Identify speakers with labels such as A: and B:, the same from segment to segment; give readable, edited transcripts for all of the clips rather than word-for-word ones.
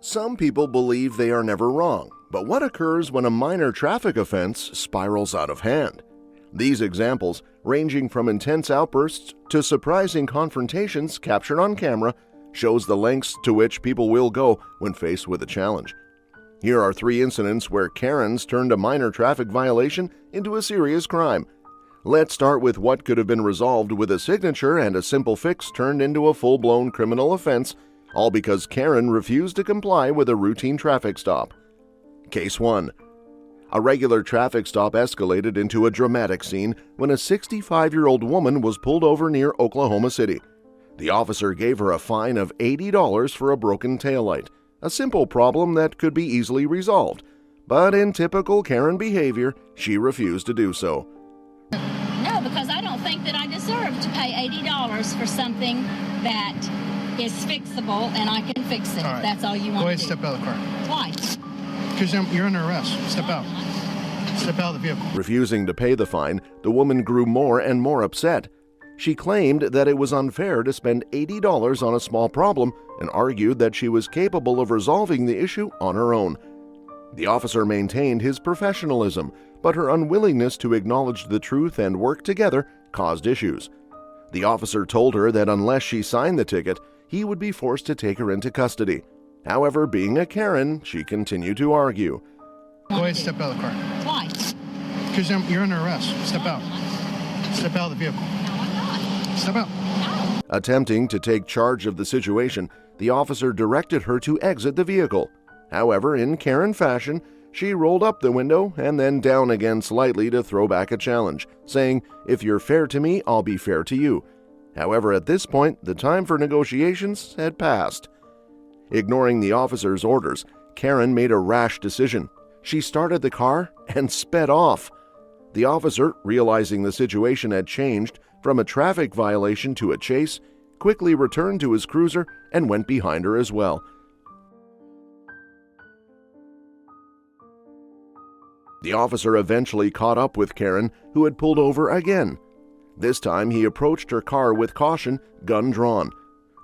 A: Some people believe they are never wrong, but what occurs when a minor traffic offense spirals out of hand? These examples, ranging from intense outbursts to surprising confrontations captured on camera, shows the lengths to which people will go when faced with a challenge. Here are 3 incidents where Karens turned a minor traffic violation into a serious crime. Let's start with what could have been resolved with a signature and a simple fix turned into a full-blown criminal offense, all because Karen refused to comply with a routine traffic stop. Case 1. A regular traffic stop escalated into a dramatic scene when a 65-year-old woman was pulled over near Oklahoma City. The officer gave her a fine of $80 for a broken taillight, a simple problem that could be easily resolved. But in typical Karen behavior, she refused to do so.
B: No, because I don't think that I deserve to pay $80 for something that is fixable and I can fix it.
C: All right.
B: That's all you want
C: Go ahead
B: to
C: and
B: do.
C: step out of the car.
B: Why?
C: Because you're under arrest. Step out. Step out of the vehicle.
A: Refusing to pay the fine, the woman grew more and more upset. She claimed that it was unfair to spend $80 on a small problem and argued that she was capable of resolving the issue on her own. The officer maintained his professionalism, but her unwillingness to acknowledge the truth and work together caused issues. The officer told her that unless she signed the ticket, he would be forced to take her into custody. However, being a Karen, she continued to argue.
C: Go ahead and step out of the car.
B: Why?
C: Because you're under arrest. Step out. Step out of the vehicle.
B: No, I'm not.
C: Step out.
A: Attempting to take charge of the situation, the officer directed her to exit the vehicle. However, in Karen fashion, she rolled up the window and then down again slightly to throw back a challenge, saying, "If you're fair to me, I'll be fair to you." However, at this point, the time for negotiations had passed. Ignoring the officer's orders, Karen made a rash decision. She started the car and sped off. The officer, realizing the situation had changed from a traffic violation to a chase, quickly returned to his cruiser and went behind her as well. The officer eventually caught up with Karen, who had pulled over again. This time he approached her car with caution, gun drawn.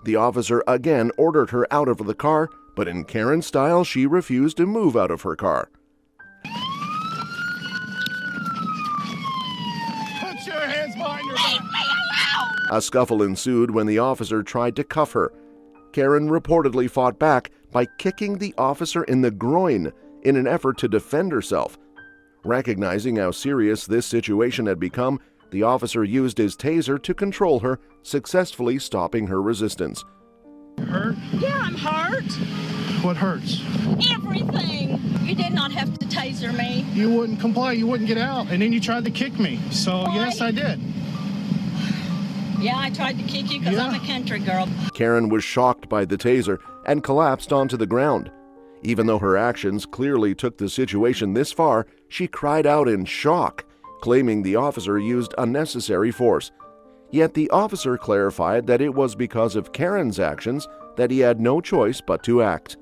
A: The officer again ordered her out of the car, but in Karen style she refused to move out of her car.
C: Put your hands behind your back.
A: A scuffle ensued when the officer tried to cuff her. Karen reportedly fought back by kicking the officer in the groin in an effort to defend herself. Recognizing how serious this situation had become, the officer used his taser to control her, successfully stopping her resistance.
C: Hurt?
B: Yeah, I'm hurt.
C: What hurts?
B: Everything. You did not have to taser me.
C: You wouldn't comply. You wouldn't get out. And then you tried to kick me. So,
B: Why?
C: yes, I did.
B: Yeah, I tried to kick you because I'm a country girl.
A: Karen was shocked by the taser and collapsed onto the ground. Even though her actions clearly took the situation this far, she cried out in shock, claiming the officer used unnecessary force. Yet the officer clarified that it was because of Karen's actions that he had no choice but to act.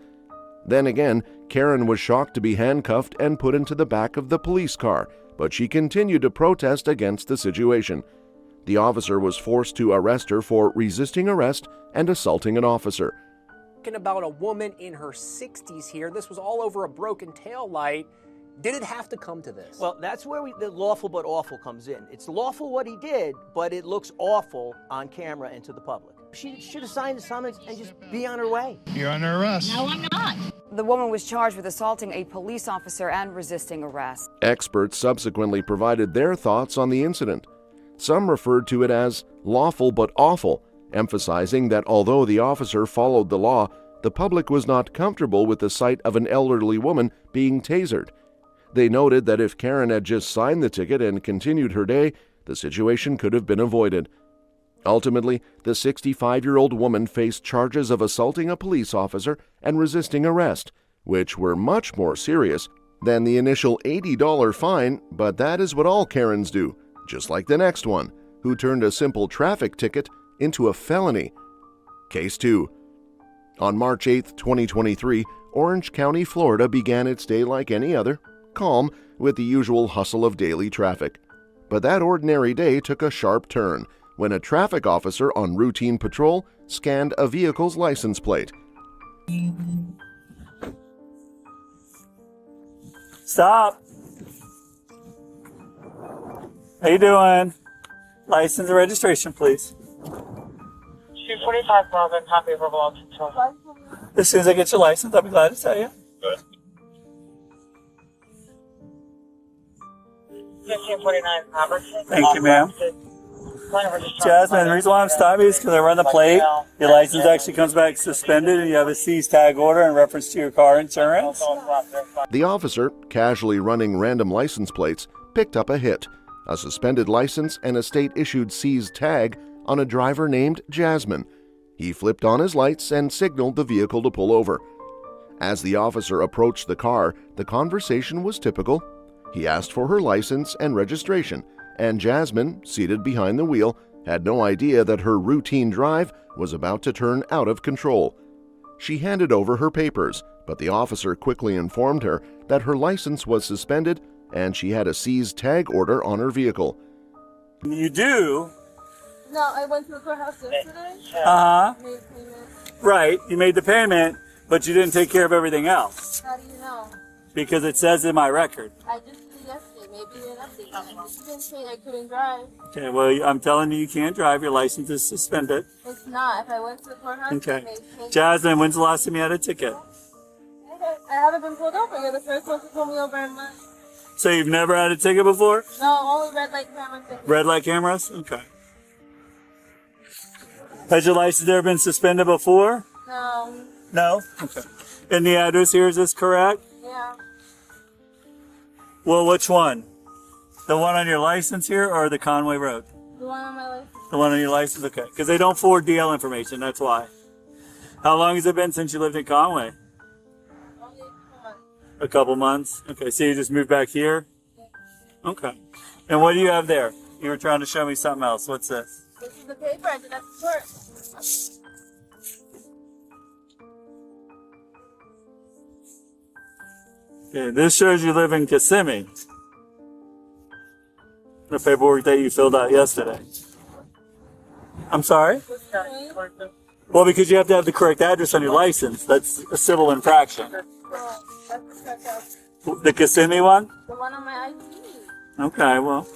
A: Then again, Karen was shocked to be handcuffed and put into the back of the police car, but she continued to protest against the situation. The officer was forced to arrest her for resisting arrest and assaulting an officer.
D: About a woman in her 60s here. This was all over a broken tail light. Did it have to come to this?
E: Well, that's where the lawful but awful comes in. It's lawful what he did, but it looks awful on camera and to the public. She should have signed the summons and just be on her way.
C: You're under arrest.
B: No, I'm not.
F: The woman was charged with assaulting a police officer and resisting arrest.
A: Experts subsequently provided their thoughts on the incident. Some referred to it as lawful but awful, emphasizing that although the officer followed the law, the public was not comfortable with the sight of an elderly woman being tasered. They noted that if Karen had just signed the ticket and continued her day, the situation could have been avoided. Ultimately, the 65-year-old woman faced charges of assaulting a police officer and resisting arrest, which were much more serious than the initial $80 fine, but that is what all Karens do, just like the next one, who turned a simple traffic ticket into a felony. Case 2. On March 8, 2023, Orange County, Florida began its day like any other, calm, with the usual hustle of daily traffic. But that ordinary day took a sharp turn when a traffic officer on routine patrol scanned a vehicle's license plate.
G: Stop. How you doing? License and registration, please.
H: 245 Bravo, copy of verbal control.
G: As soon as I get your license, I'll be glad to tell you.
H: Good. 1549 Robertson.
G: Thank you, ma'am. Jasmine, the reason why I'm stopping you is because I run the plate. Your license actually comes back suspended and you have a seized tag order in reference to your car insurance.
A: The officer, casually running random license plates, picked up a hit, a suspended license and a state-issued seized tag on a driver named Jasmine. He flipped on his lights and signaled the vehicle to pull over. As the officer approached the car, the conversation was typical. He asked for her license and registration, and Jasmine, seated behind the wheel, had no idea that her routine drive was about to turn out of control. She handed over her papers, but the officer quickly informed her that her license was suspended and she had a seized tag order on her vehicle.
G: You do?
I: No, I went to the courthouse yesterday.
G: Uh-huh.
I: Made payment.
G: Right, you made the payment, but you didn't take care of everything else.
I: How do you know?
G: Because it says in my record.
I: I just did yesterday. Maybe you didn't update it. You didn't say I couldn't drive.
G: Okay, well, I'm telling you, you can't drive. Your license is suspended.
I: It's not. If I went to the courthouse,
G: Okay.
I: I made payment.
G: Jasmine, when's the last time you had a ticket?
I: I haven't been pulled over. You're the first one to pull me over in months.
G: So you've never had a ticket before?
I: No, only red light camera tickets.
G: Red light cameras? Okay. Has your license ever been suspended before?
I: No.
G: No? Okay. And the address here, is this correct?
I: Yeah.
G: Well, which one? The one on your license here or the Conway Road?
I: The one on my license.
G: The one on your license? Okay. Because they don't forward DL information, that's why. How long has it been since you lived in Conway?
I: Only 2 months.
G: A couple months? Okay, so you just moved back here? Okay. And what do you have there? You were trying to show me something else. What's this?
I: This is the paper I did at the court.
G: Okay, this shows you live in Kissimmee. The paperwork that you filled out yesterday. I'm sorry? Well, because you have to have the correct address on your license. That's a civil infraction.
I: Well, that's the courthouse.
G: The Kissimmee one?
I: The one on my ID.
G: Okay, well,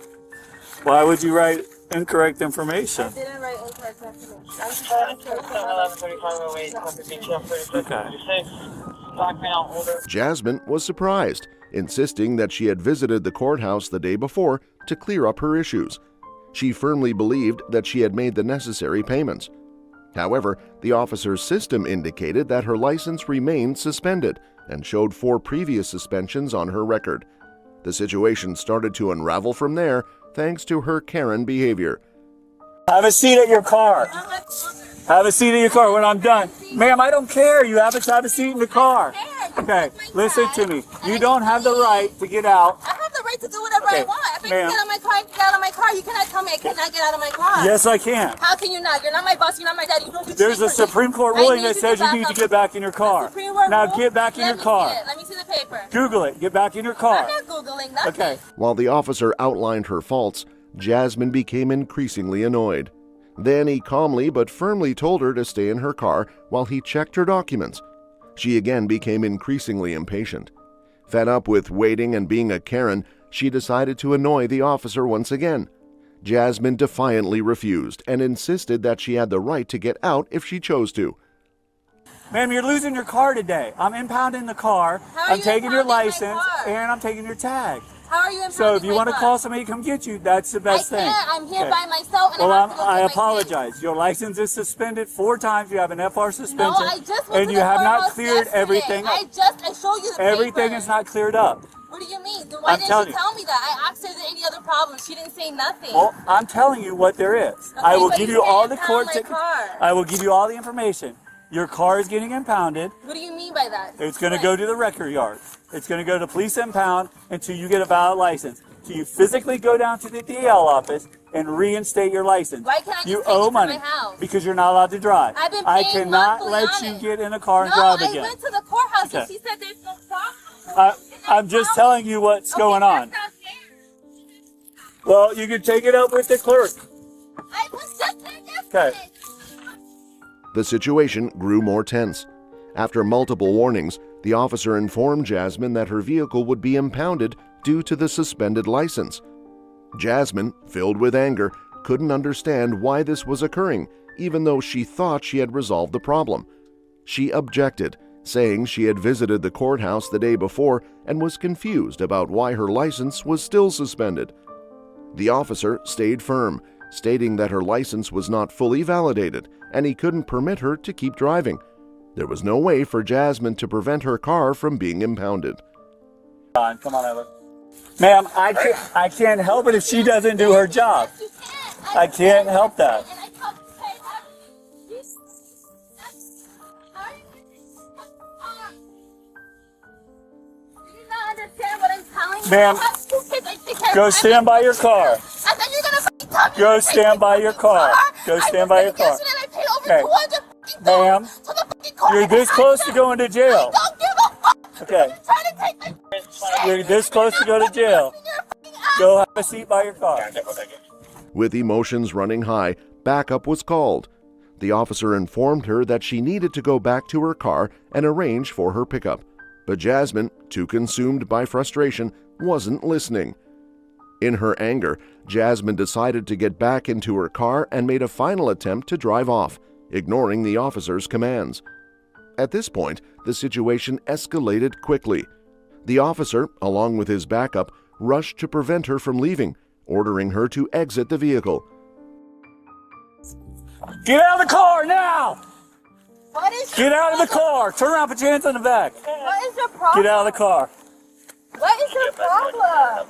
G: why would you write incorrect information?
I: I didn't write incorrect information. I'm just
H: 113508, copy BTF 3646. Document out holder.
A: Jasmine was surprised, insisting that she had visited the courthouse the day before to clear up her issues. She firmly believed that she had made the necessary payments. However, the officer's system indicated that her license remained suspended and showed 4 previous suspensions on her record. The situation started to unravel from there thanks to her Karen behavior.
G: Have a seat at your car. Have a seat in your car when I'm done. Ma'am, I don't care. You have a seat in the car. Okay, listen to me. You don't have the right to get out.
I: I have the right to do whatever I want. If I can get out of my car, I can get out of my car. You cannot tell me I cannot get out of my car.
G: Yes, I can.
I: How can you not? You're not my boss. You're not my daddy. You don't do
G: There's a
I: shit for me.
G: Supreme Court
I: I
G: ruling
I: need
G: that
I: to
G: says
I: get
G: you need
I: back
G: to get back in your car.
I: Supreme Court
G: Now
I: rule?
G: get back in your car.
I: Let me see the paper.
G: Google it. Get back in your car.
I: I'm not Googling nothing.
G: Okay.
A: While the officer outlined her faults, Jasmine became increasingly annoyed. Then he calmly but firmly told her to stay in her car while he checked her documents. She again became increasingly impatient. Fed up with waiting and being a Karen, she decided to annoy the officer once again. Jasmine defiantly refused and insisted that she had the right to get out if she chose to.
G: Ma'am, you're losing your car today. I'm impounding the car.
I: How are
G: I'm
I: you
G: taking your
I: impounding my
G: license
I: car?
G: and I'm taking your tag.
I: How are you impounding
G: So if you
I: my
G: want to
I: car?
G: call somebody to come get you, that's the best
I: I
G: thing.
I: can't. I'm here
G: Okay.
I: by myself. And
G: Well,
I: I have to go
G: I
I: get my
G: apologize. Your license is suspended 4 times. You have an FR suspension.
I: No, I just went
G: and
I: to
G: you
I: the
G: have not
I: courthouse
G: cleared
I: yesterday.
G: everything up.
I: I showed you the
G: Everything
I: paper.
G: is not cleared up.
I: What do you mean? Then why
G: I'm
I: didn't
G: telling
I: she
G: you.
I: tell me that? I asked her if there any other problems. She didn't say nothing.
G: Well, I'm telling you what there is.
I: Okay,
G: I will
I: but
G: give
I: you
G: you all
I: can't
G: the
I: impound
G: court
I: my
G: tickets.
I: car.
G: I will give you all the information. Your car is getting impounded.
I: What do you mean by that?
G: It's going to go to the record yard. It's going to go to police impound until you get a valid license. So you physically go down to the DL office and reinstate your license.
I: Why can't I just
G: You
I: take
G: owe
I: it to
G: money
I: my house?
G: because you're not allowed to drive.
I: I've been
G: I
I: paying
G: cannot
I: monthly
G: let
I: on
G: you
I: it.
G: get in a car and
I: No,
G: drive
I: I
G: again.
I: went to the courthouse
G: Okay.
I: and she said there's no problem.
G: I'm just telling you what's going on.
I: That's not fair.
G: Well, you can take it up with the clerk.
I: I was just there yesterday.
G: Okay.
A: The situation grew more tense. After multiple warnings, the officer informed Jasmine that her vehicle would be impounded due to the suspended license. Jasmine, filled with anger, couldn't understand why this was occurring, even though she thought she had resolved the problem. She objected, saying she had visited the courthouse the day before and was confused about why her license was still suspended. The officer stayed firm, stating that her license was not fully validated and he couldn't permit her to keep driving. There was no way for Jasmine to prevent her car from being impounded.
G: Come on over. Ma'am, I can't help it if she doesn't do her job. I can't help that. Ma'am, go stand by your car. Go stand by your car. Go stand by your car. Okay. Ma'am, you're this close to going to jail. Okay. You're this close to go to jail. Go have a seat by your car.
A: With emotions running high, backup was called. The officer informed her that she needed to go back to her car and arrange for her pickup. But Jasmine, too consumed by frustration, wasn't listening. In her anger, Jasmine decided to get back into her car and made a final attempt to drive off, ignoring the officer's commands. At this point, the situation escalated quickly. The officer, along with his backup, rushed to prevent her from leaving, ordering her to exit the vehicle.
G: Get out of the car now!
I: What is
G: Get out of the car! Turn around, put your hands on the back.
I: What is your problem?
G: Get out of the car.
I: What is your problem?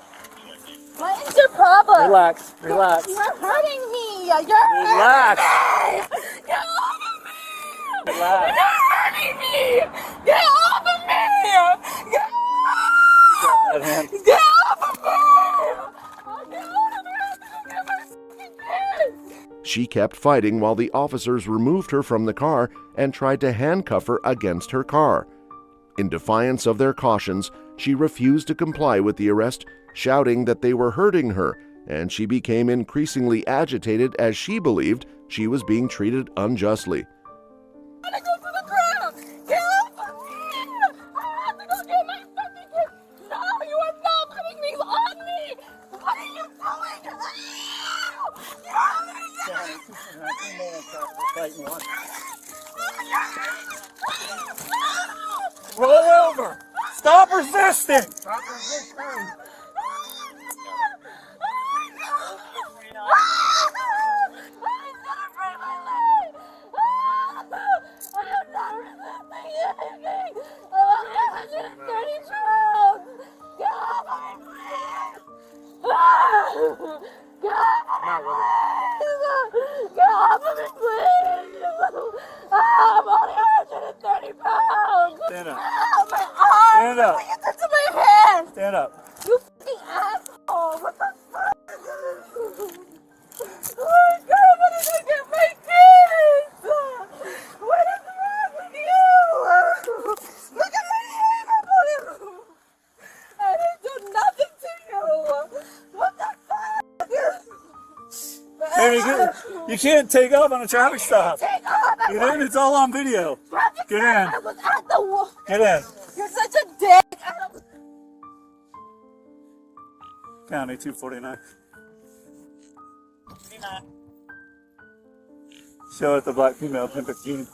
I: What is your problem?
G: Relax, relax.
I: You're hurting me. You're
G: Relax.
I: hurting me. Get off of me.
G: Relax.
I: You're hurting me. Get off of me. Get
G: That hand.
I: Get off of me. Get off of me. Get my fucking kids.
A: She kept fighting while the officers removed her from the car and tried to handcuff her against her car. In defiance of their cautions, she refused to comply with the arrest, shouting that they were hurting her, and she became increasingly agitated as she believed she was being treated unjustly.
I: I want to go to the ground. Get off of me. I have to go get my fucking kids. No, you are not putting these on me. What are you doing?
G: Roll over. Stop resisting.
I: Get off of me, please! I'm only 130 pounds!
G: Stand up.
I: My arms!
G: Stand up.
I: What you did to my hands!
G: Stand up.
I: You fucking asshole! What the fuck? Oh my god, I'm gonna get my kids! What is wrong with you? Look at my hands! I didn't do nothing to you! What the fuck?
G: Hey, you can't take off on a traffic stop.
I: Take off!
G: Get in, it's all on video. Get in.
I: I was at the wall.
G: Get in.
I: You're such a dick! I don't...
G: County 249. Show it the black female 1015.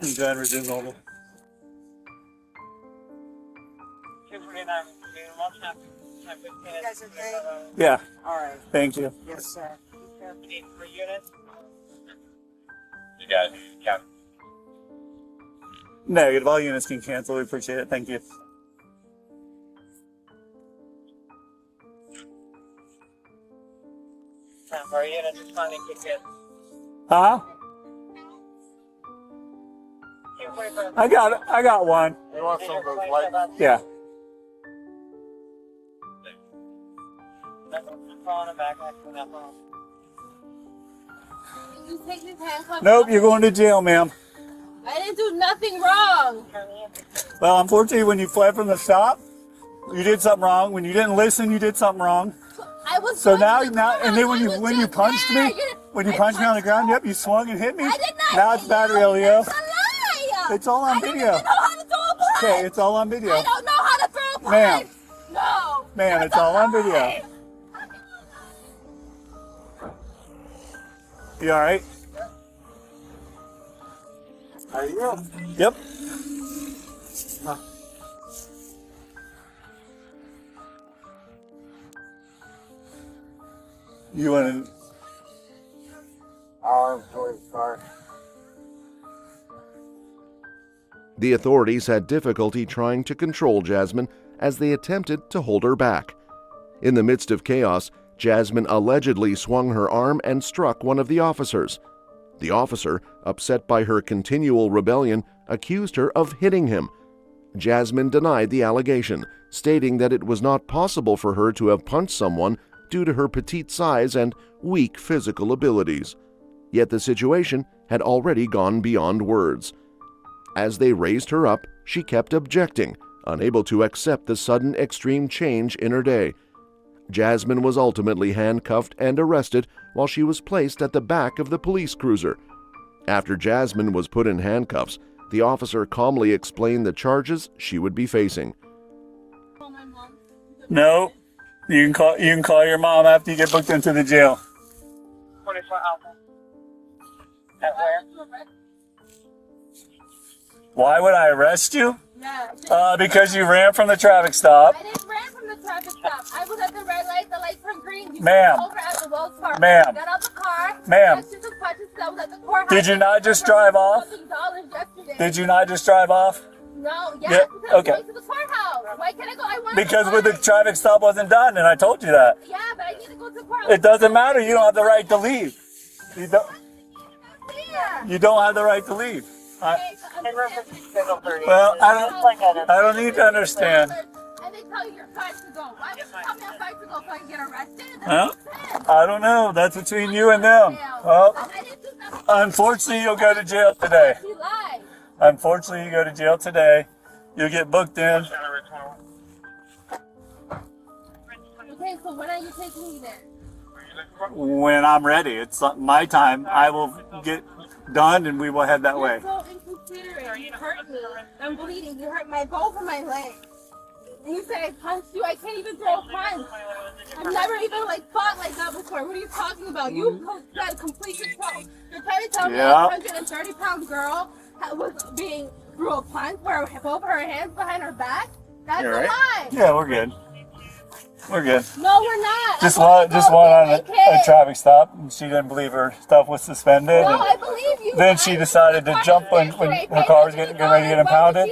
G: And John resume normal.
H: 249.
I: You guys okay?
G: Yeah.
I: All right.
G: Thank you.
I: Yes, sir.
H: Need per unit. You got it. Count.
G: Negative. All units can cancel. We appreciate it. Thank you.
H: Time per unit. Just finding ticket.
G: Huh? I got one.
H: You want some of those lights?
G: Yeah.
H: Phone and back on that phone.
I: You take these handcuffs
G: Nope,
I: off?
G: you're going to jail, ma'am.
I: I didn't do nothing wrong.
G: Well, unfortunately, when you fled from the stop, you did something wrong. When you didn't listen, you did something wrong.
I: I was
G: So now,
I: trying to
G: and then
I: I
G: when you
I: was
G: punched
I: there.
G: me, when you punched me on the ground, yep, you swung and hit me.
I: I did not.
G: Now it's battery, Leo.
I: That's a lie.
G: It's all on
I: I don't
G: video.
I: even know how to throw a punch.
G: Okay, it's all on video.
I: I don't know how to throw a punch.
G: Ma'am.
I: No.
G: Ma'am, it's all on video. You all right?
H: Are you?
G: Yep. You want to?
H: I'm sorry, car.
A: The authorities had difficulty trying to control Jasmine as they attempted to hold her back. In the midst of chaos, Jasmine allegedly swung her arm and struck one of the officers. The officer, upset by her continual rebellion, accused her of hitting him. Jasmine denied the allegation, stating that it was not possible for her to have punched someone due to her petite size and weak physical abilities. Yet the situation had already gone beyond words. As they raised her up, she kept objecting, unable to accept the sudden extreme change in her day. Jasmine was ultimately handcuffed and arrested while she was placed at the back of the police cruiser. After Jasmine was put in handcuffs, the officer calmly explained the charges she would be facing.
G: No. You can call your mom after you get booked into the jail.
H: 24 Alpha. At where?
G: Why would I arrest you?
I: Yeah.
G: Because you ran from the traffic stop.
I: I didn't run from the traffic stop. I was at the red light, the light turned green. You
G: Ma'am.
I: Over at the Wells Fargo.
G: Ma'am.
I: I got out the car.
G: Ma'am.
I: I took punches, I was at the courthouse.
G: Did you not just drive off?
I: Yesterday.
G: Did you not just drive off?
I: No,
G: Yeah,
I: because I'm
G: okay.
I: going to the courthouse. Why can't I go? I want
G: Because
I: to
G: when the
I: fight.
G: traffic stop wasn't done, and I told you that.
I: Yeah, but I need to go to the courthouse.
G: It doesn't matter. You don't have the right to leave. You don't.
I: Here.
G: You don't have the right to leave.
H: Well,
G: Well, I don't need to understand.
I: And they tell you you're fine to go. Why would you tell me I'm fine to go so I can get arrested? That
G: Huh?
I: makes sense.
G: I don't know. That's between you and them. Well,
I: I didn't do nothing.
G: unfortunately, you'll go to jail today.
I: She lied.
G: Unfortunately, you go to jail today. You'll get booked in.
I: Okay, so when are you taking me there?
G: When I'm ready. It's my time. I will get done and we will head that way.
I: You're so inconsiderate. You hurt me. I'm bleeding. You hurt both of my legs. And you said I punched you. I can't even throw a punch. I've never even fought like that before. What are you talking about? You got complete control. You're trying to tell me
G: Yeah.
I: a 130-pound girl was being threw a punch where both her hands behind her back? That's
G: You're
I: a
G: right.
I: lie.
G: Yeah, we're good. We're good.
I: No, we're not.
G: Just
I: I'm
G: one,
I: gonna
G: just
I: go
G: one
I: get
G: on
I: my
G: a
I: kid.
G: traffic stop. And she didn't believe her stuff was suspended.
I: No,
G: and
I: I believe you.
G: then she decided to jump when her car was getting ready to get impounded.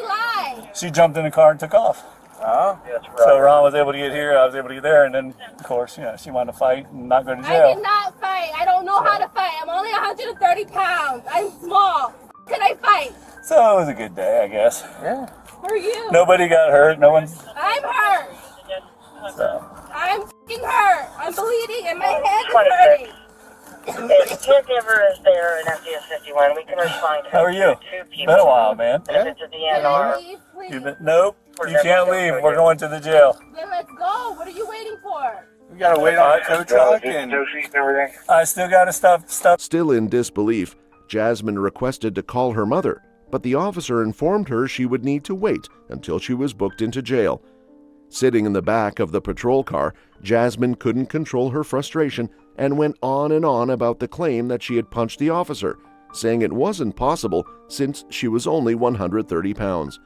G: She jumped in the car and took off.
H: Oh, that's right.
G: So Ron was able to get here, I was able to get there, and then, of course, she wanted to fight and not go to
I: I
G: jail.
I: did not fight. I don't know how to fight. I'm only 130 pounds. I'm small. Can I fight?
G: So it was a good day, I guess.
H: Yeah.
I: Who are you?
G: Nobody got hurt. No one's.
I: I'm hurt.
G: So.
I: I'm f***ing hurt. I'm bleeding and my head is hurting.
H: If the caregiver is there in FDS 51, we can respond to
G: How are you?
H: two people.
G: Been a while, man.
H: If it's a
I: Can I
H: DNR,
I: leave, please?
G: Nope. You can't leave. We're going to the jail.
I: Then let's go. What are you waiting for?
G: We gotta wait on the tow truck, and
H: everything.
G: I still gotta stuff.
A: Still in disbelief, Jasmine requested to call her mother, but the officer informed her she would need to wait until she was booked into jail. Sitting in the back of the patrol car, Jasmine couldn't control her frustration and went on about the claim that she had punched the officer, saying it wasn't possible since she was only 130 pounds.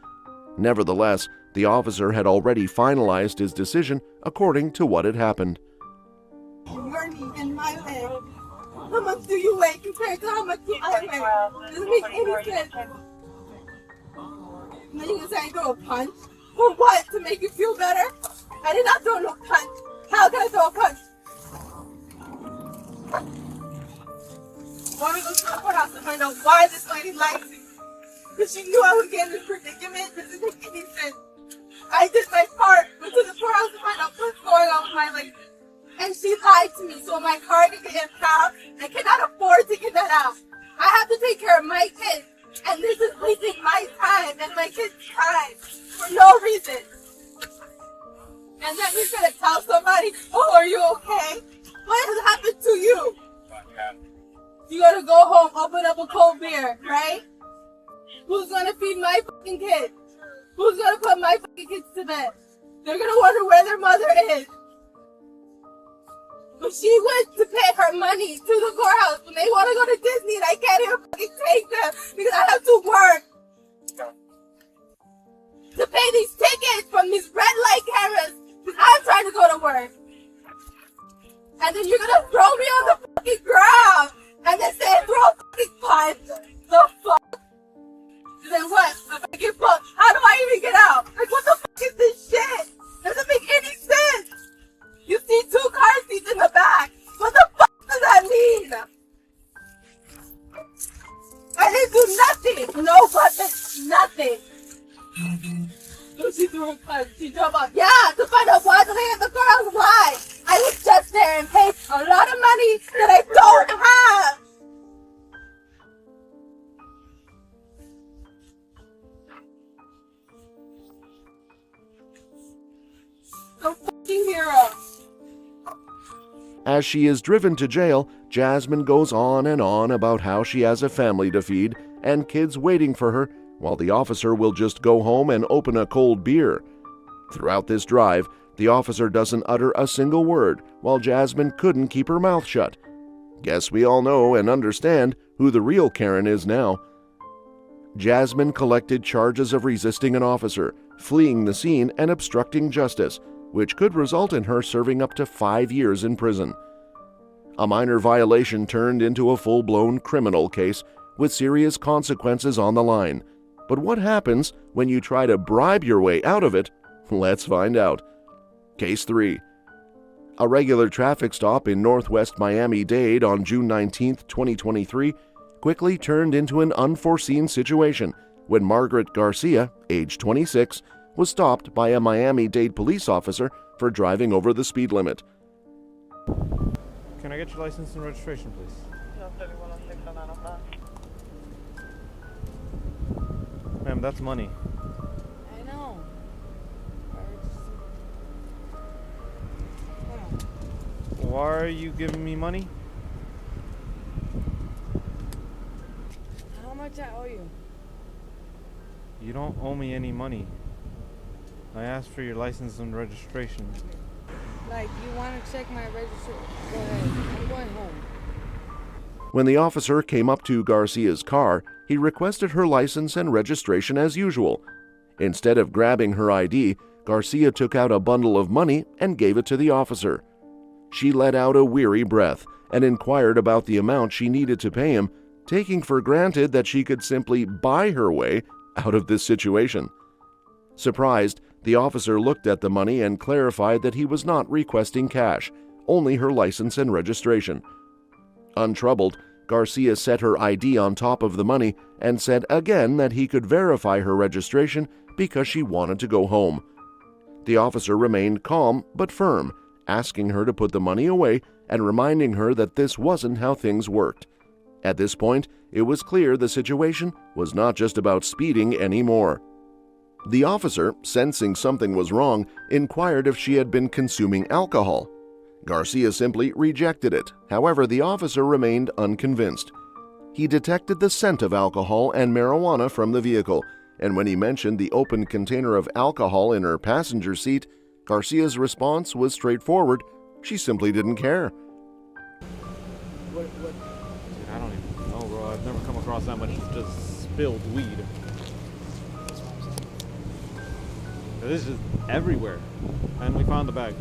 A: Nevertheless, the officer had already finalized his decision according to what had happened.
I: Your knee in my leg. How much do you weigh compared to how much I weigh? Doesn't make any sense. And then you can say I throw a punch? For what? To make you feel better? I did not throw no punch. How can I throw a punch? Why don't we go to the courthouse to find out why this lady lied to me? Because she knew I would get in this predicament. Doesn't make any sense. I did my part. Went to the courthouse to find out what's going on with my leg. And she lied to me. So my car can get impounded. I cannot afford to get that out. I have to take care of my kids. And this is wasting my time and my kids' time for no reason. And then you're gonna tell somebody, oh, are you okay? What has happened to you? You gotta go home, open up a cold beer, right? Who's gonna feed my fucking kids? Who's gonna put my fucking kids to bed? They're gonna wonder where their mother is. But she went to pay her money to the courthouse when they want to go to Disney and I can't even fucking take them because I have to work. To pay these tickets from these red light cameras because I'm trying to go to work. And then you're gonna throw me on the fucking ground and then say throw a fucking punch. The fuck? And then what? If I get fucked, how do I even get out? Like what the fuck is this shit? Doesn't make any sense. You see 2 car seats in the back. What the fuck does that mean? I didn't do nothing. No weapon. Nothing. She threw a punch. She drove off. Yeah, to find out why the lady in the car was why. I was just there and paid a lot of money that I don't have. The fucking hero.
A: As she is driven to jail, Jasmine goes on and on about how she has a family to feed and kids waiting for her, while the officer will just go home and open a cold beer. Throughout this drive, the officer doesn't utter a single word, while Jasmine couldn't keep her mouth shut. Guess we all know and understand who the real Karen is now. Jasmine collected charges of resisting an officer, fleeing the scene, and obstructing justice, which could result in her serving up to 5 years in prison. A minor violation turned into a full-blown criminal case with serious consequences on the line. But what happens when you try to bribe your way out of it? Let's find out. Case 3. A regular traffic stop in northwest Miami-Dade on June 19, 2023, quickly turned into an unforeseen situation when Margaret Garcia, age 26, was stopped by a Miami-Dade police officer for driving over the speed limit.
J: Can I get your license and registration, please? Ma'am, that's money.
I: I know.
J: Why are you giving me money?
I: How much I owe you?
J: You don't owe me any money. I asked for your license and registration.
I: Like, you want to check my registration? Go ahead. I'm going home.
A: When the officer came up to Garcia's car, he requested her license and registration as usual. Instead of grabbing her ID, Garcia took out a bundle of money and gave it to the officer. She let out a weary breath and inquired about the amount she needed to pay him, taking for granted that she could simply buy her way out of this situation. Surprised, the officer looked at the money and clarified that he was not requesting cash, only her license and registration. Untroubled, Garcia set her ID on top of the money and said again that he could verify her registration because she wanted to go home. The officer remained calm but firm, asking her to put the money away and reminding her that this wasn't how things worked. At this point, it was clear the situation was not just about speeding anymore. The officer, sensing something was wrong, inquired if she had been consuming alcohol. Garcia simply rejected it. However, the officer remained unconvinced. He detected the scent of alcohol and marijuana from the vehicle, and when he mentioned the open container of alcohol in her passenger seat, Garcia's response was straightforward. She simply didn't care.
J: Dude, I don't even know, bro. I've never come across that much just spilled weed. This is just everywhere. And we found the bag.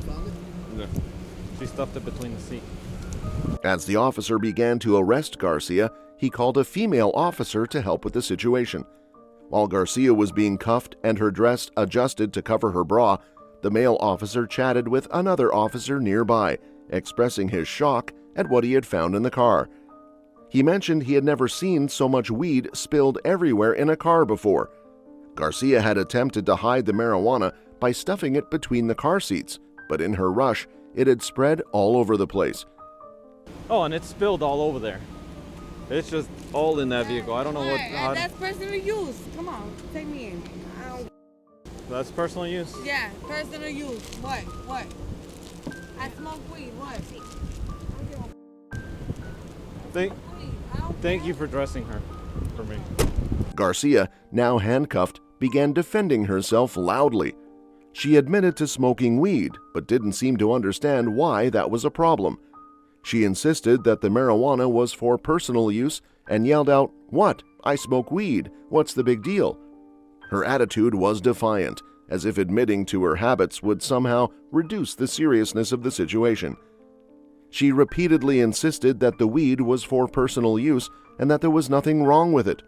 C: Found it?
J: Yeah. She stuffed it between the seat.
A: As the officer began to arrest Garcia, he called a female officer to help with the situation. While Garcia was being cuffed and her dress adjusted to cover her bra, the male officer chatted with another officer nearby, expressing his shock at what he had found in the car. He mentioned he had never seen so much weed spilled everywhere in a car before. Garcia had attempted to hide the marijuana by stuffing it between the car seats, but in her rush, it had spread all over the place.
J: Oh, and it spilled all over there. It's just all in that vehicle. I don't know what.
I: That's personal use. Come on, take me in.
J: That's personal use?
I: Yeah, personal use. What? I smoke weed. What?
J: Thank you for dressing her for me.
A: Garcia, now handcuffed, began defending herself loudly. She admitted to smoking weed, but didn't seem to understand why that was a problem. She insisted that the marijuana was for personal use and yelled out, "What? I smoke weed. What's the big deal?" Her attitude was defiant, as if admitting to her habits would somehow reduce the seriousness of the situation. She repeatedly insisted that the weed was for personal use and that there was nothing wrong with it.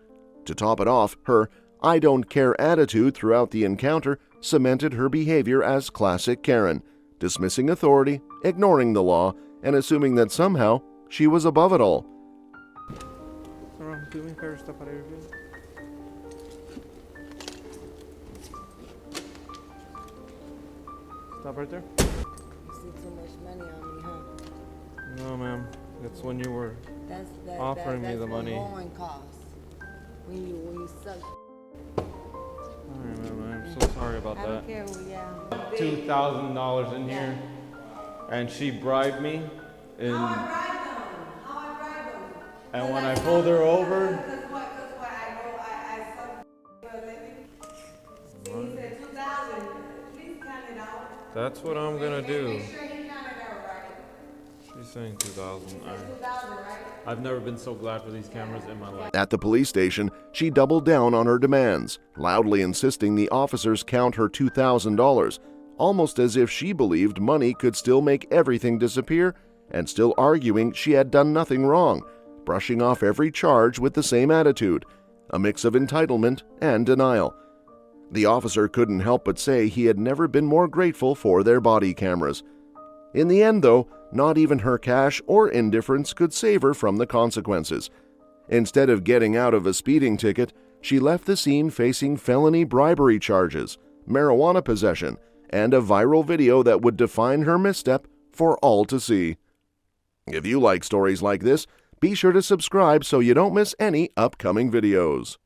A: To top it off, her "I don't care" attitude throughout the encounter cemented her behavior as classic Karen, dismissing authority, ignoring the law, and assuming that somehow she was above it all.
J: Do me a favor, step out of your view. Stop right there.
I: You see too much money on me, huh?
J: No, ma'am. That's when you were offering me the money.
I: That's what heroin costs. When you suck.
J: Alright, ma'am. I'm so sorry about
I: I
J: that.
I: don't care who, yeah.
J: $2,000 in here, and she bribed me. And
I: How I bribed them?
J: and when I pulled her over,
I: Because what I suck for a living. He said 2,000. Please count it out.
J: that's what I'm gonna do.
I: Make sure he counted out right.
J: She's saying 2,000.
I: 2,000, right?
J: I've never been so glad for these cameras in my life.
A: At the police station, she doubled down on her demands, loudly insisting the officers count her $2,000, almost as if she believed money could still make everything disappear, and still arguing she had done nothing wrong, brushing off every charge with the same attitude, a mix of entitlement and denial. The officer couldn't help but say he had never been more grateful for their body cameras. In the end, though, not even her cash or indifference could save her from the consequences. Instead of getting out of a speeding ticket, she left the scene facing felony bribery charges, marijuana possession, and a viral video that would define her misstep for all to see. If you like stories like this, be sure to subscribe so you don't miss any upcoming videos.